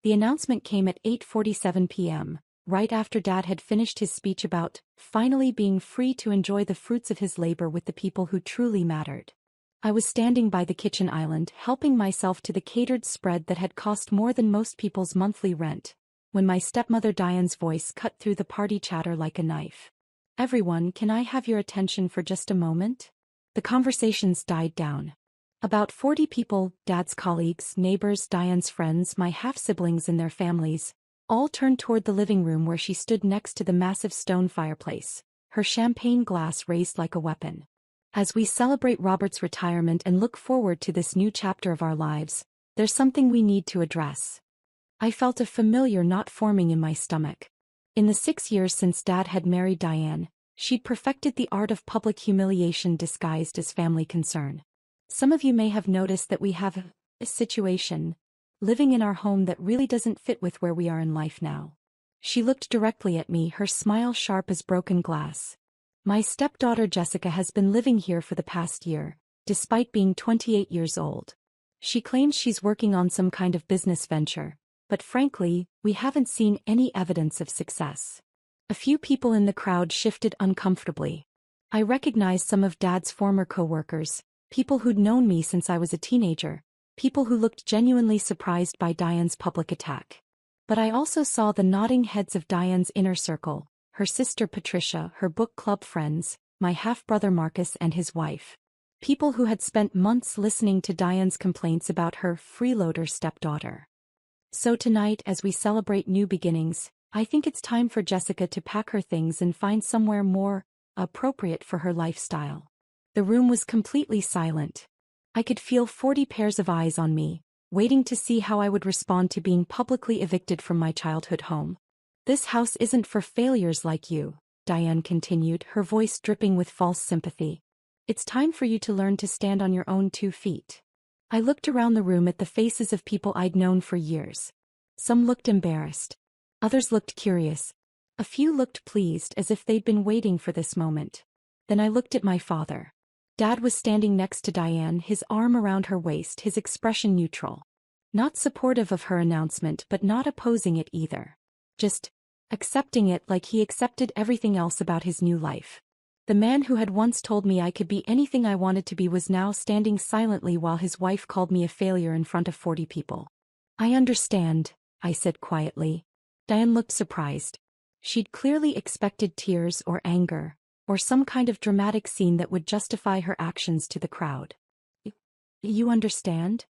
The announcement came at 8:47 p.m., right after Dad had finished his speech about finally being free to enjoy the fruits of his labor with the people who truly mattered. I was standing by the kitchen island, helping myself to the catered spread that had cost more than most people's monthly rent, when my stepmother Diane's voice cut through the party chatter like a knife. "Everyone, can I have your attention for just a moment?" The conversations died down. About 40 people, Dad's colleagues, neighbors, Diane's friends, my half-siblings and their families, all turned toward the living room where she stood next to the massive stone fireplace, her champagne glass raised like a weapon. As we celebrate Robert's retirement and look forward to this new chapter of our lives, there's something we need to address. I felt a familiar knot forming in my stomach. In the 6 years since Dad had married Diane, she'd perfected the art of public humiliation disguised as family concern. Some of you may have noticed that we have a situation living in our home that really doesn't fit with where we are in life now. She looked directly at me, her smile sharp as broken glass. "My stepdaughter Jessica has been living here for the past year, despite being 28 years old. She claims she's working on some kind of business venture, but frankly, we haven't seen any evidence of success." A few people in the crowd shifted uncomfortably. I recognized some of Dad's former co-workers, people who'd known me since I was a teenager, people who looked genuinely surprised by Diane's public attack. But I also saw the nodding heads of Diane's inner circle, her sister Patricia, her book club friends, my half-brother Marcus and his wife. People who had spent months listening to Diane's complaints about her freeloader stepdaughter. So tonight, as we celebrate new beginnings, I think it's time for Jessica to pack her things and find somewhere more appropriate for her lifestyle. The room was completely silent. I could feel 40 pairs of eyes on me, waiting to see how I would respond to being publicly evicted from my childhood home. "This house isn't for failures like you," Diane continued, her voice dripping with false sympathy. "It's time for you to learn to stand on your own 2 feet." I looked around the room at the faces of people I'd known for years. Some looked embarrassed. Others looked curious. A few looked pleased, as if they'd been waiting for this moment. Then I looked at my father. Dad was standing next to Diane, his arm around her waist, his expression neutral. Not supportive of her announcement, but not opposing it either. Just accepting it like he accepted everything else about his new life. The man who had once told me I could be anything I wanted to be was now standing silently while his wife called me a failure in front of 40 people. "I understand," I said quietly. Diane looked surprised. She'd clearly expected tears or anger, or some kind of dramatic scene that would justify her actions to the crowd. "You understand?"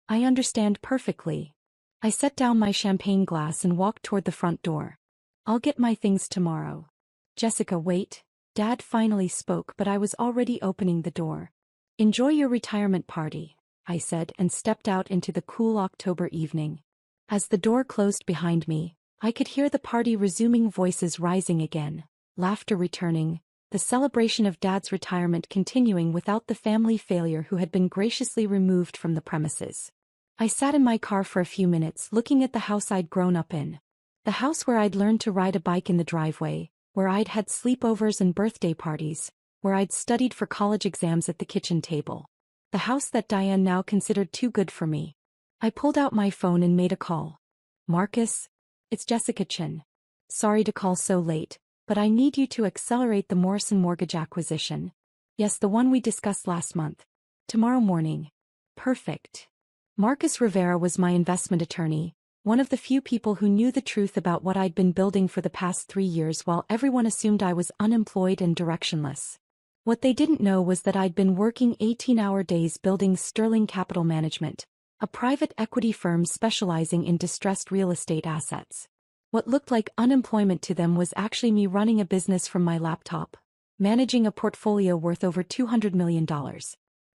"I understand perfectly." I set down my champagne glass and walked toward the front door. "I'll get my things tomorrow." "Jessica, wait." Dad finally spoke, but I was already opening the door. "Enjoy your retirement party," I said, and stepped out into the cool October evening. As the door closed behind me, I could hear the party resuming, voices rising again, laughter returning, the celebration of Dad's retirement continuing without the family failure who had been graciously removed from the premises. I sat in my car for a few minutes, looking at the house I'd grown up in. The house where I'd learned to ride a bike in the driveway, where I'd had sleepovers and birthday parties, where I'd studied for college exams at the kitchen table. The house that Diane now considered too good for me. I pulled out my phone and made a call. "Marcus? It's Jessica Chin. Sorry to call so late, but I need you to accelerate the Morrison mortgage acquisition." "Yes, the one we discussed last month." "Tomorrow morning." "Perfect." Marcus Rivera was my investment attorney, one of the few people who knew the truth about what I'd been building for the past 3 years while everyone assumed I was unemployed and directionless. What they didn't know was that I'd been working 18-hour days building Sterling Capital Management, a private equity firm specializing in distressed real estate assets. What looked like unemployment to them was actually me running a business from my laptop, managing a portfolio worth over $200 million,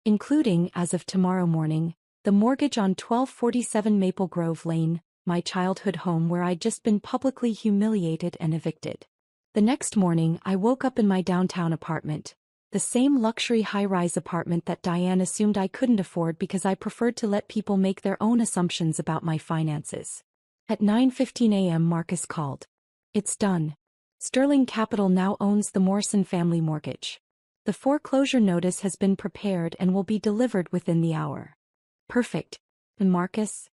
including, as of tomorrow morning, the mortgage on 1247 Maple Grove Lane, my childhood home where I'd just been publicly humiliated and evicted. The next morning, I woke up in my downtown apartment, the same luxury high-rise apartment that Diane assumed I couldn't afford because I preferred to let people make their own assumptions about my finances. At 9:15 a.m. Marcus called. "It's done. Sterling Capital now owns the Morrison family mortgage. The foreclosure notice has been prepared and will be delivered within the hour." "Perfect." "And Marcus?"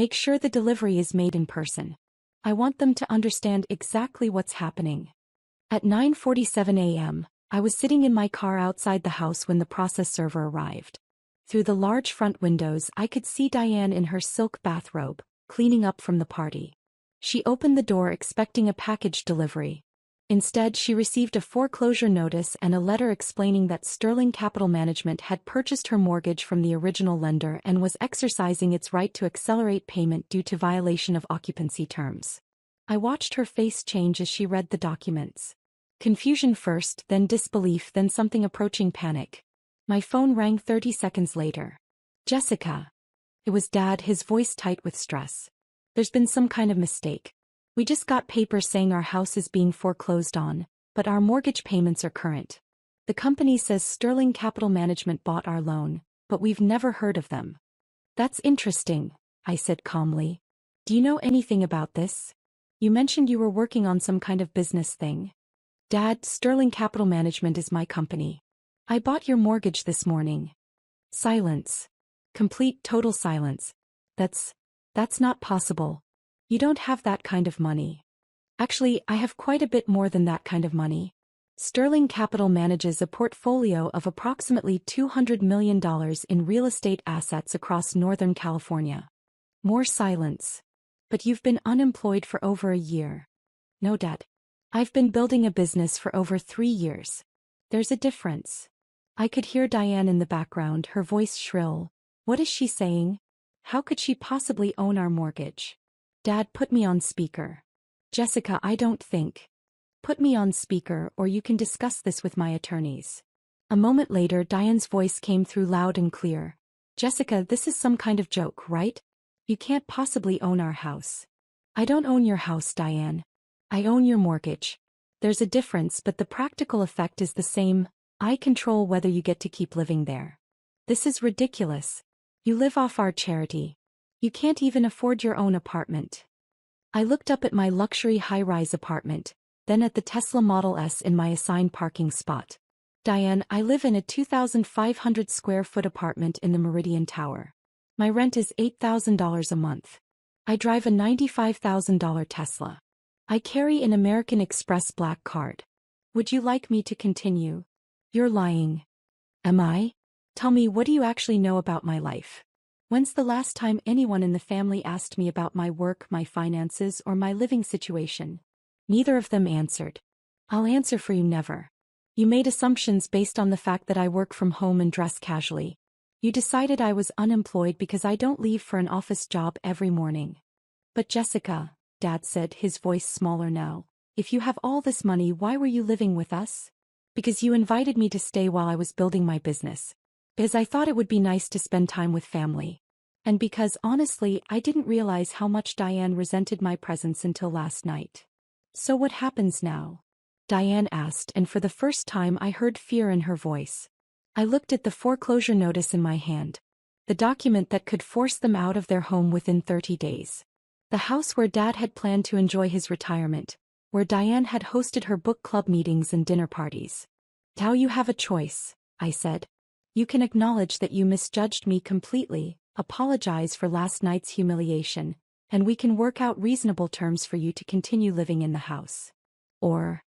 Make sure the delivery is made in person. I want them to understand exactly what's happening. At 9:47 a.m., I was sitting in my car outside the house when the process server arrived. Through the large front windows, I could see Diane in her silk bathrobe, cleaning up from the party. She opened the door expecting a package delivery. Instead, she received a foreclosure notice and a letter explaining that Sterling Capital Management had purchased her mortgage from the original lender and was exercising its right to accelerate payment due to violation of occupancy terms. I watched her face change as she read the documents. Confusion first, then disbelief, then something approaching panic. My phone rang 30 seconds later. Jessica. It was Dad, his voice tight with stress. There's been some kind of mistake. We just got papers saying our house is being foreclosed on, but our mortgage payments are current. The company says Sterling Capital Management bought our loan, but we've never heard of them. That's interesting, I said calmly. Do you know anything about this? You mentioned you were working on some kind of business thing. Dad, Sterling Capital Management is my company. I bought your mortgage this morning. Silence. Complete total silence. That's not possible. You don't have that kind of money. Actually, I have quite a bit more than that kind of money. Sterling Capital manages a portfolio of approximately $200 million in real estate assets across Northern California. More silence. But you've been unemployed for over a year. No, Dad. I've been building a business for over 3 years. There's a difference. I could hear Diane in the background, her voice shrill. What is she saying? How could she possibly own our mortgage? Dad put me on speaker. Jessica, I don't think. Put me on speaker or you can discuss this with my attorneys. A moment later, Diane's voice came through loud and clear. Jessica, this is some kind of joke, right? You can't possibly own our house. I don't own your house, Diane. I own your mortgage. There's a difference, but the practical effect is the same. I control whether you get to keep living there. This is ridiculous. You live off our charity. You can't even afford your own apartment. I looked up at my luxury high-rise apartment, then at the Tesla Model S in my assigned parking spot. Diane, I live in a 2,500 square foot apartment in the Meridian Tower. My rent is $8,000 a month. I drive a $95,000 Tesla. I carry an American Express black card. Would you like me to continue? You're lying. Am I? Tell me, what do you actually know about my life? When's the last time anyone in the family asked me about my work, my finances, or my living situation? Neither of them answered. I'll answer for you, never. You made assumptions based on the fact that I work from home and dress casually. You decided I was unemployed because I don't leave for an office job every morning. But Jessica, Dad said, his voice smaller now, if you have all this money, why were you living with us? Because you invited me to stay while I was building my business. Because I thought it would be nice to spend time with family. And because, honestly, I didn't realize how much Diane resented my presence until last night. So what happens now? Diane asked, and for the first time I heard fear in her voice. I looked at the foreclosure notice in my hand. The document that could force them out of their home within 30 days. The house where Dad had planned to enjoy his retirement. Where Diane had hosted her book club meetings and dinner parties. Now you have a choice, I said. You can acknowledge that you misjudged me completely, apologize for last night's humiliation, and we can work out reasonable terms for you to continue living in the house. Or,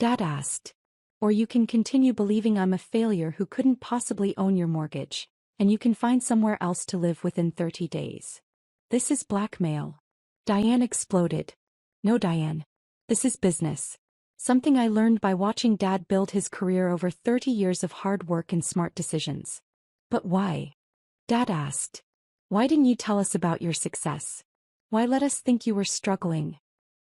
Dad asked, or you can continue believing I'm a failure who couldn't possibly own your mortgage, and you can find somewhere else to live within 30 days. This is blackmail. Diane exploded. No, Diane. This is business. Something I learned by watching Dad build his career over 30 years of hard work and smart decisions. But why? Dad asked. Why didn't you tell us about your success? Why let us think you were struggling?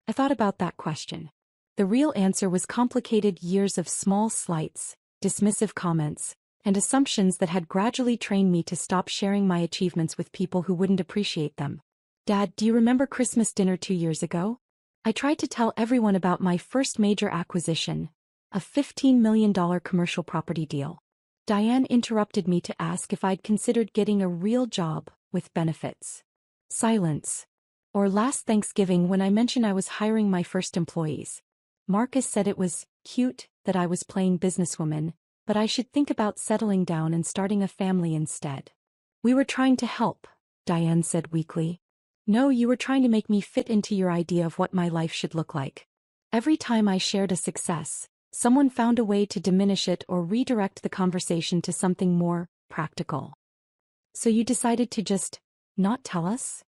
I thought about that question. The real answer was complicated years of small slights, dismissive comments, and assumptions that had gradually trained me to stop sharing my achievements with people who wouldn't appreciate them. Dad, do you remember Christmas dinner 2 years ago? I tried to tell everyone about my first major acquisition, a $15 million commercial property deal. Diane interrupted me to ask if I'd considered getting a real job, with benefits. Silence. Or last Thanksgiving when I mentioned I was hiring my first employees. Marcus said it was cute that I was playing businesswoman, but I should think about settling down and starting a family instead. We were trying to help, Diane said weakly. No, you were trying to make me fit into your idea of what my life should look like. Every time I shared a success, someone found a way to diminish it or redirect the conversation to something more practical. So you decided to just not tell us?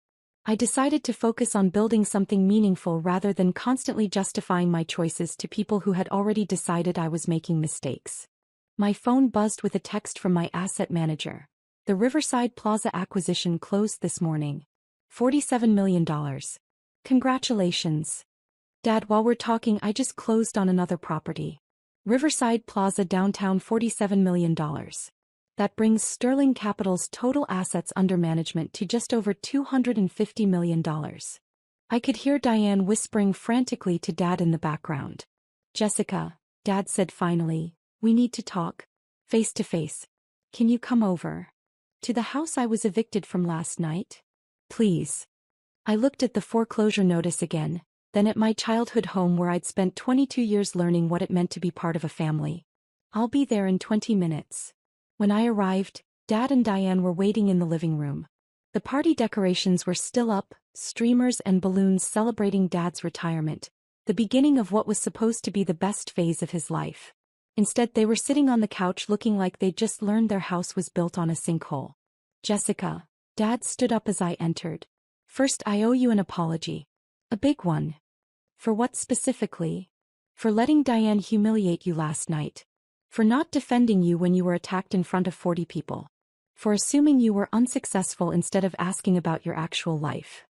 I decided to focus on building something meaningful rather than constantly justifying my choices to people who had already decided I was making mistakes. My phone buzzed with a text from my asset manager. The Riverside Plaza acquisition closed this morning. $47 million. Congratulations. Dad, while we're talking, I just closed on another property. Riverside Plaza downtown, $47 million. That brings Sterling Capital's total assets under management to just over $250 million. I could hear Diane whispering frantically to Dad in the background. Jessica, Dad said finally, we need to talk. Face to face. Can you come over? To the house I was evicted from last night? Please. I looked at the foreclosure notice again, then at my childhood home where I'd spent 22 years learning what it meant to be part of a family. I'll be there in 20 minutes. When I arrived, Dad and Diane were waiting in the living room. The party decorations were still up, streamers and balloons celebrating Dad's retirement, the beginning of what was supposed to be the best phase of his life. Instead, they were sitting on the couch looking like they'd just learned their house was built on a sinkhole. Jessica, Dad stood up as I entered. First, I owe you an apology. A big one. For what specifically? For letting Diane humiliate you last night. For not defending you when you were attacked in front of 40 people. For assuming you were unsuccessful instead of asking about your actual life.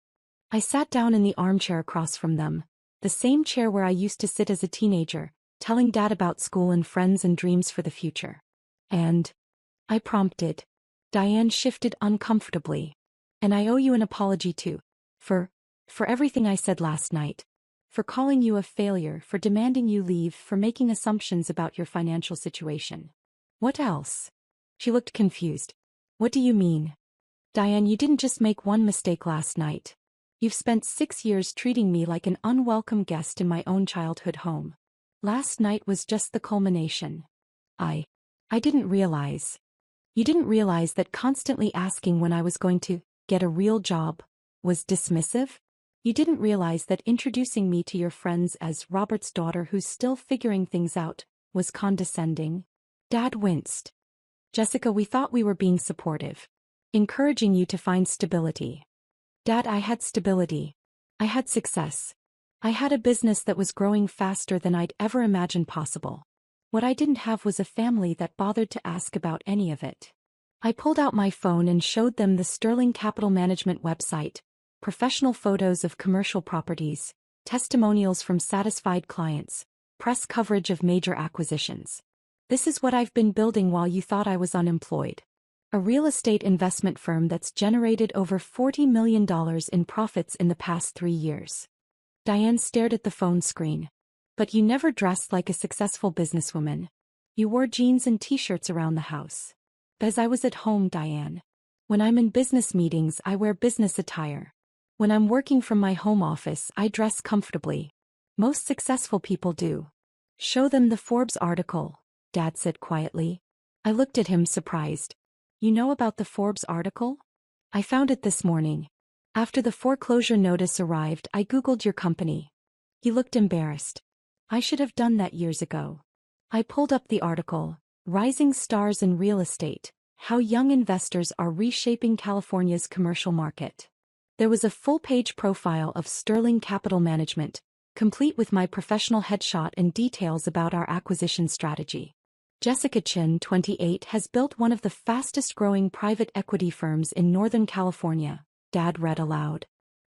I sat down in the armchair across from them, the same chair where I used to sit as a teenager, telling Dad about school and friends and dreams for the future. And I prompted. Diane shifted uncomfortably. And I owe you an apology too. For everything I said last night. For calling you a failure, for demanding you leave, for making assumptions about your financial situation. What else? She looked confused. What do you mean? Diane, you didn't just make one mistake last night. You've spent 6 years treating me like an unwelcome guest in my own childhood home. Last night was just the culmination. I didn't realize. You didn't realize that constantly asking when I was going to get a real job was dismissive? You didn't realize that introducing me to your friends as Robert's daughter who's still figuring things out was condescending? Dad winced. Jessica, we thought we were being supportive. Encouraging you to find stability. Dad, I had stability. I had success. I had a business that was growing faster than I'd ever imagined possible. What I didn't have was a family that bothered to ask about any of it. I pulled out my phone and showed them the Sterling Capital Management website, professional photos of commercial properties, testimonials from satisfied clients, press coverage of major acquisitions. This is what I've been building while you thought I was unemployed. A real estate investment firm that's generated over $40 million in profits in the past 3 years. Diane stared at the phone screen. But you never dressed like a successful businesswoman. You wore jeans and t-shirts around the house. As I was at home, Diane. When I'm in business meetings, I wear business attire. When I'm working from my home office, I dress comfortably. Most successful people do. Show them the Forbes article, Dad said quietly. I looked at him surprised. You know about the Forbes article? I found it this morning. After the foreclosure notice arrived, I Googled your company. He looked embarrassed. I should have done that years ago. I pulled up the article, Rising Stars in Real Estate, How Young Investors Are Reshaping California's Commercial Market. There was a full-page profile of Sterling Capital Management, complete with my professional headshot and details about our acquisition strategy. Jessica Chin, 28, has built one of the fastest-growing private equity firms in Northern California, Dad read aloud.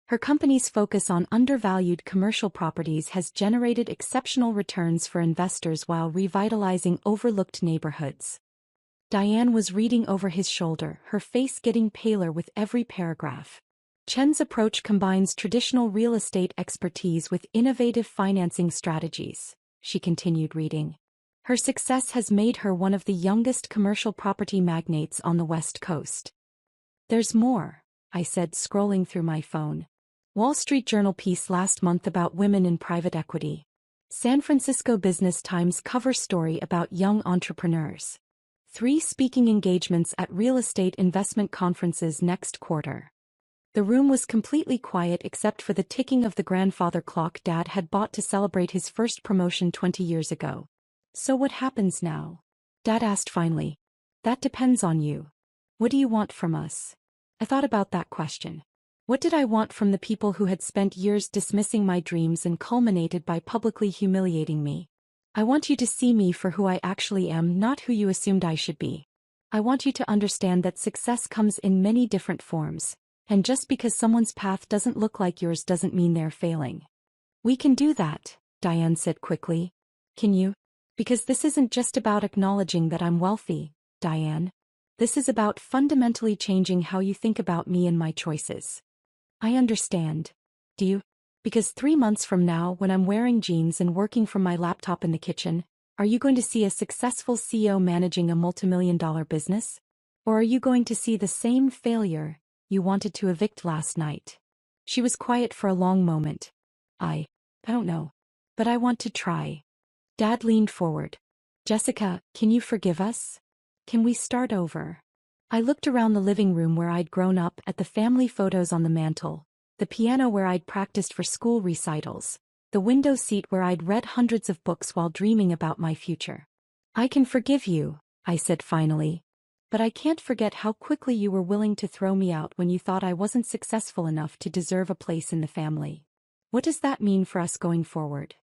Her company's focus on undervalued commercial properties has generated exceptional returns for investors while revitalizing overlooked neighborhoods. Diane was reading over his shoulder, her face getting paler with every paragraph. Chen's approach combines traditional real estate expertise with innovative financing strategies, she continued reading. Her success has made her one of the youngest commercial property magnates on the West Coast. There's more, I said, scrolling through my phone. Wall Street Journal piece last month about women in private equity. San Francisco Business Times cover story about young entrepreneurs. 3 speaking engagements at real estate investment conferences next quarter. The room was completely quiet except for the ticking of the grandfather clock Dad had bought to celebrate his first promotion 20 years ago. So what happens now? Dad asked finally. That depends on you. What do you want from us? I thought about that question. What did I want from the people who had spent years dismissing my dreams and culminated by publicly humiliating me? I want you to see me for who I actually am, not who you assumed I should be. I want you to understand that success comes in many different forms, and just because someone's path doesn't look like yours doesn't mean they're failing. We can do that, Diane said quickly. Can you? Because this isn't just about acknowledging that I'm wealthy, Diane. This is about fundamentally changing how you think about me and my choices. I understand. Do you? Because 3 months from now, when I'm wearing jeans and working from my laptop in the kitchen, are you going to see a successful CEO managing a multimillion-dollar business? Or are you going to see the same failure you wanted to evict last night? She was quiet for a long moment. I don't know. But I want to try. Dad leaned forward. Jessica, can you forgive us? Can we start over? I looked around the living room where I'd grown up, at the family photos on the mantel, the piano where I'd practiced for school recitals, the window seat where I'd read hundreds of books while dreaming about my future. I can forgive you, I said finally. But I can't forget how quickly you were willing to throw me out when you thought I wasn't successful enough to deserve a place in the family. What does that mean for us going forward?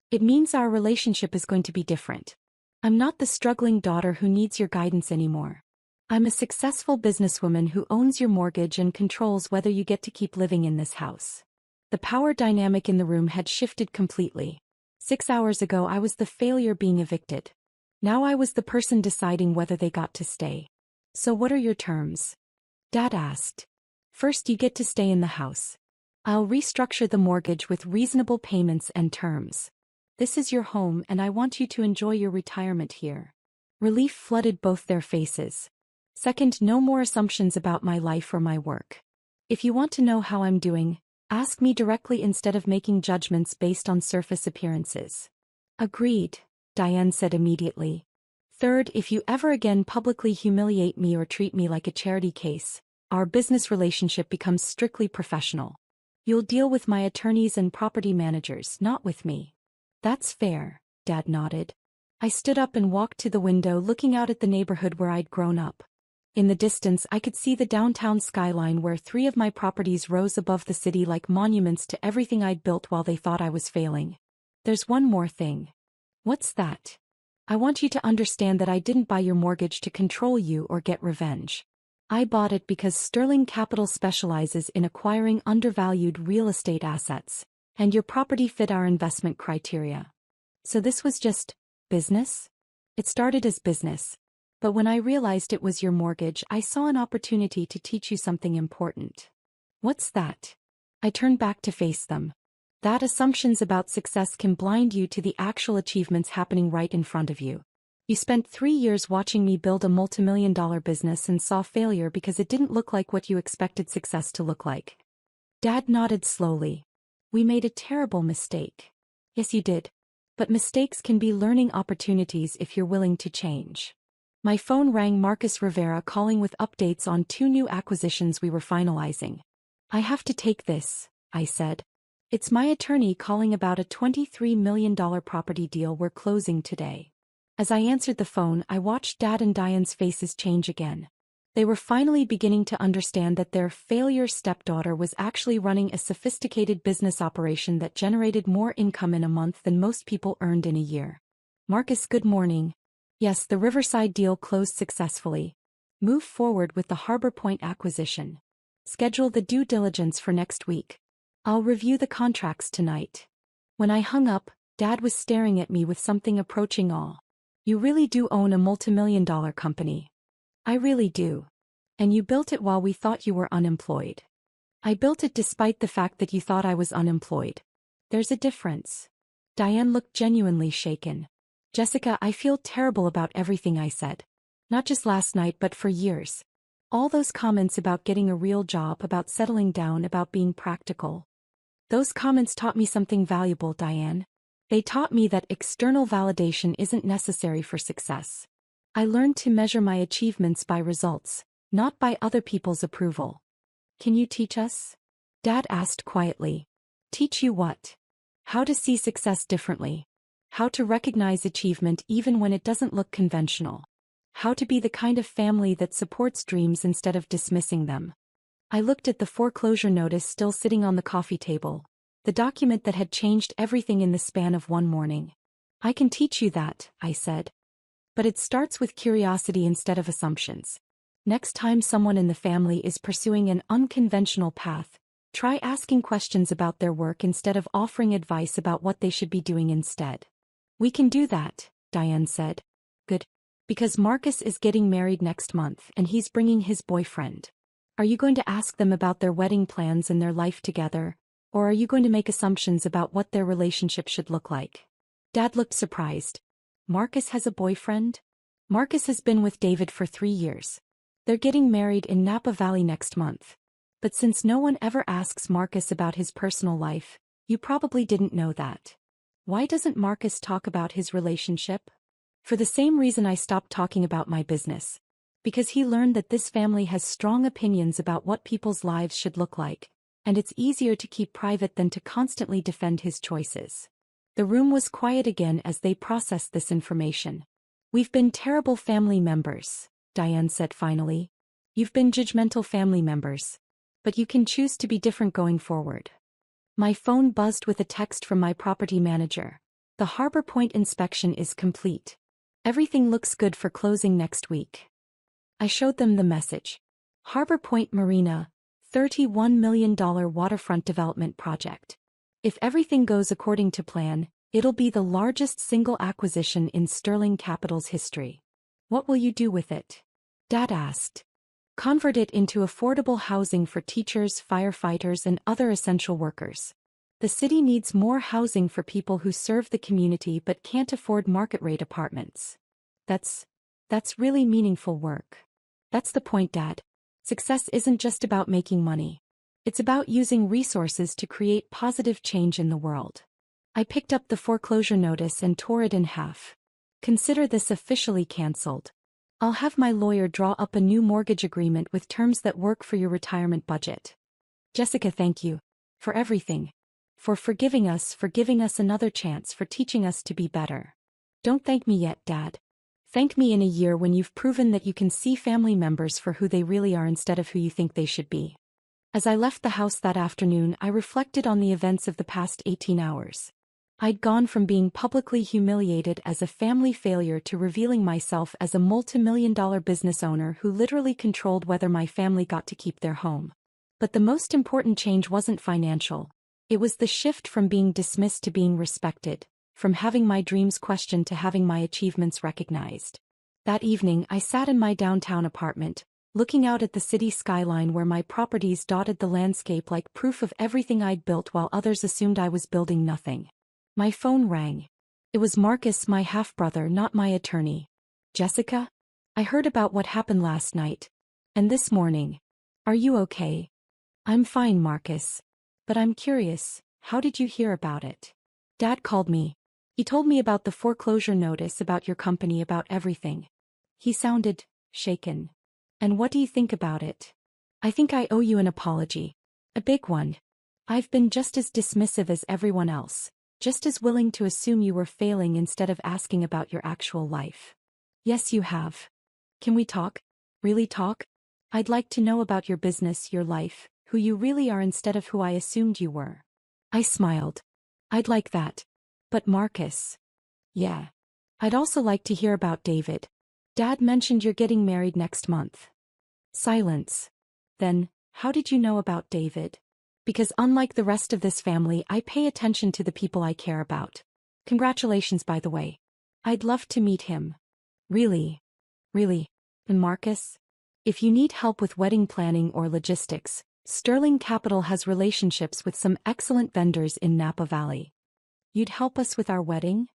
It means our relationship is going to be different. I'm not the struggling daughter who needs your guidance anymore. I'm a successful businesswoman who owns your mortgage and controls whether you get to keep living in this house. The power dynamic in the room had shifted completely. 6 hours ago I was the failure being evicted. Now I was the person deciding whether they got to stay. So what are your terms? Dad asked. First, you get to stay in the house. I'll restructure the mortgage with reasonable payments and terms. This is your home and I want you to enjoy your retirement here. Relief flooded both their faces. Second, no more assumptions about my life or my work. If you want to know how I'm doing, ask me directly instead of making judgments based on surface appearances. Agreed, Diane said immediately. Third, if you ever again publicly humiliate me or treat me like a charity case, our business relationship becomes strictly professional. You'll deal with my attorneys and property managers, not with me. That's fair, Dad nodded. I stood up and walked to the window, looking out at the neighborhood where I'd grown up. In the distance I could see the downtown skyline where 3 of my properties rose above the city like monuments to everything I'd built while they thought I was failing. There's one more thing. What's that? I want you to understand that I didn't buy your mortgage to control you or get revenge. I bought it because Sterling Capital specializes in acquiring undervalued real estate assets, and your property fit our investment criteria. So this was just business? It started as business. But when I realized it was your mortgage, I saw an opportunity to teach you something important. What's that? I turned back to face them. That assumptions about success can blind you to the actual achievements happening right in front of you. You spent 3 years watching me build a multimillion-dollar business and saw failure because it didn't look like what you expected success to look like. Dad nodded slowly. We made a terrible mistake. Yes, you did. But mistakes can be learning opportunities if you're willing to change. My phone rang. Marcus Rivera calling with updates on 2 new acquisitions we were finalizing. I have to take this, I said. It's my attorney calling about a $23 million property deal we're closing today. As I answered the phone, I watched Dad and Diane's faces change again. They were finally beginning to understand that their failure stepdaughter was actually running a sophisticated business operation that generated more income in a month than most people earned in a year. Marcus, good morning. Yes, the Riverside deal closed successfully. Move forward with the Harbor Point acquisition. Schedule the due diligence for next week. I'll review the contracts tonight. When I hung up, Dad was staring at me with something approaching awe. You really do own a multimillion-dollar company. I really do. And you built it while we thought you were unemployed. I built it despite the fact that you thought I was unemployed. There's a difference. Diane looked genuinely shaken. Jessica, I feel terrible about everything I said. Not just last night but for years. All those comments about getting a real job, about settling down, about being practical. Those comments taught me something valuable, Diane. They taught me that external validation isn't necessary for success. I learned to measure my achievements by results, not by other people's approval. Can you teach us? Dad asked quietly. Teach you what? How to see success differently. How to recognize achievement even when it doesn't look conventional. How to be the kind of family that supports dreams instead of dismissing them. I looked at the foreclosure notice still sitting on the coffee table, the document that had changed everything in the span of one morning. I can teach you that, I said. But it starts with curiosity instead of assumptions. Next time someone in the family is pursuing an unconventional path, try asking questions about their work instead of offering advice about what they should be doing instead. We can do that, Diane said. Good. Because Marcus is getting married next month and he's bringing his boyfriend. Are you going to ask them about their wedding plans and their life together, or are you going to make assumptions about what their relationship should look like? Dad looked surprised. Marcus has a boyfriend? Marcus has been with David for 3 years. They're getting married in Napa Valley next month. But since no one ever asks Marcus about his personal life, you probably didn't know that. Why doesn't Marcus talk about his relationship? For the same reason I stopped talking about my business. Because he learned that this family has strong opinions about what people's lives should look like, and it's easier to keep private than to constantly defend his choices. The room was quiet again as they processed this information. We've been terrible family members, Diane said finally. You've been judgmental family members. But you can choose to be different going forward. My phone buzzed with a text from my property manager. The Harbor Point inspection is complete. Everything looks good for closing next week. I showed them the message. Harbor Point Marina, $31 million waterfront development project. If everything goes according to plan, it'll be the largest single acquisition in Sterling Capital's history. What will you do with it? Dad asked. Convert it into affordable housing for teachers, firefighters, and other essential workers. The city needs more housing for people who serve the community but can't afford market-rate apartments. That's really meaningful work. That's the point, Dad. Success isn't just about making money. It's about using resources to create positive change in the world. I picked up the foreclosure notice and tore it in half. Consider this officially cancelled. I'll have my lawyer draw up a new mortgage agreement with terms that work for your retirement budget. Jessica, thank you. For everything. For forgiving us another chance, for teaching us to be better. Don't thank me yet, Dad. Thank me in a year when you've proven that you can see family members for who they really are instead of who you think they should be. As I left the house that afternoon, I reflected on the events of the past 18 hours. I'd gone from being publicly humiliated as a family failure to revealing myself as a multi-million-dollar business owner who literally controlled whether my family got to keep their home. But the most important change wasn't financial. It was the shift from being dismissed to being respected, from having my dreams questioned to having my achievements recognized. That evening, I sat in my downtown apartment, looking out at the city skyline where my properties dotted the landscape like proof of everything I'd built while others assumed I was building nothing. My phone rang. It was Marcus, my half-brother, not my attorney. Jessica? I heard about what happened last night. And this morning. Are you okay? I'm fine, Marcus. But I'm curious, how did you hear about it? Dad called me. He told me about the foreclosure notice, about your company, about everything. He sounded shaken. And what do you think about it? I think I owe you an apology. A big one. I've been just as dismissive as everyone else, just as willing to assume you were failing instead of asking about your actual life. Yes, you have. Can we talk? Really talk? I'd like to know about your business, your life, who you really are instead of who I assumed you were. I smiled. I'd like that. But Marcus. Yeah. I'd also like to hear about David. Dad mentioned you're getting married next month. Silence. Then, how did you know about David? Because unlike the rest of this family, I pay attention to the people I care about. Congratulations, by the way. I'd love to meet him. Really? Really? And Marcus? If you need help with wedding planning or logistics, Sterling Capital has relationships with some excellent vendors in Napa Valley. You'd help us with our wedding?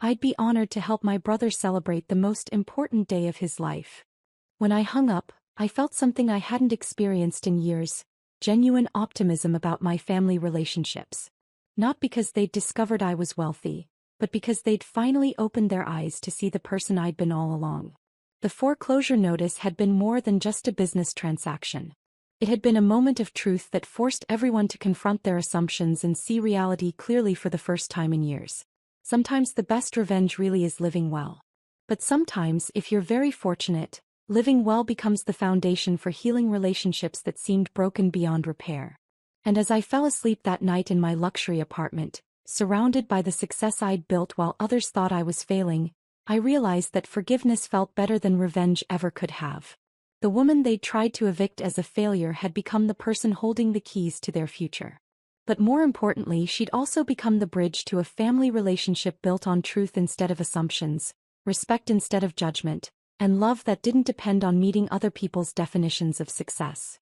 I'd be honored to help my brother celebrate the most important day of his life. When I hung up, I felt something I hadn't experienced in years, genuine optimism about my family relationships. Not because they'd discovered I was wealthy, but because they'd finally opened their eyes to see the person I'd been all along. The foreclosure notice had been more than just a business transaction. It had been a moment of truth that forced everyone to confront their assumptions and see reality clearly for the first time in years. Sometimes the best revenge really is living well. But sometimes, if you're very fortunate, living well becomes the foundation for healing relationships that seemed broken beyond repair. And as I fell asleep that night in my luxury apartment, surrounded by the success I'd built while others thought I was failing, I realized that forgiveness felt better than revenge ever could have. The woman they'd tried to evict as a failure had become the person holding the keys to their future. But more importantly, she'd also become the bridge to a family relationship built on truth instead of assumptions, respect instead of judgment, and love that didn't depend on meeting other people's definitions of success.